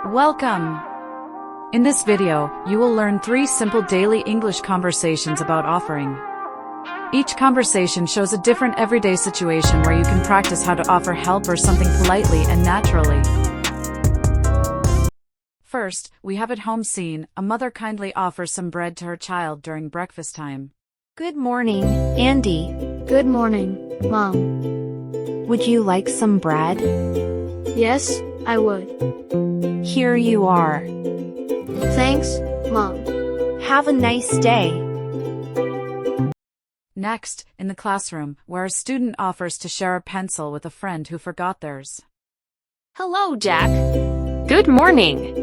Welcome! In this video, you will learn 3 simple daily English conversations about offering. Each conversation shows a different everyday situation where you can practice how to offer help or something politely and naturally. First, we have at home scene. A mother kindly offers some bread to her child during breakfast time. Good morning, Andy. Good morning, Mom. Would you like some bread? Yes, I would. Here you are. Thanks, Mom. Have a nice day. Next, in the classroom, where a student offers to share a pencil with a friend who forgot theirs. Hello, Jack. Good morning.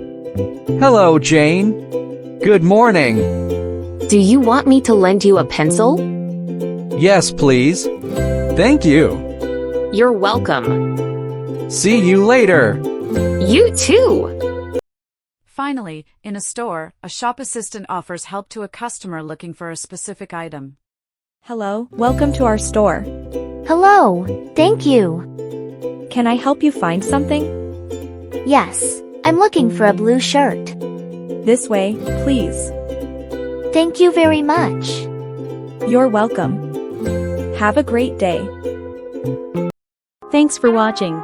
Hello, Jane. Good morning. Do you want me to lend you a pencil? Yes, please. Thank you. You're welcome. See you later. You too. Finally, in a store, a shop assistant offers help to a customer looking for a specific item. Hello, welcome to our store. Hello, thank you. Can I help you find something? Yes, I'm looking for a blue shirt. This way, please. Thank you very much. You're welcome. Have a great day. Thanks for watching.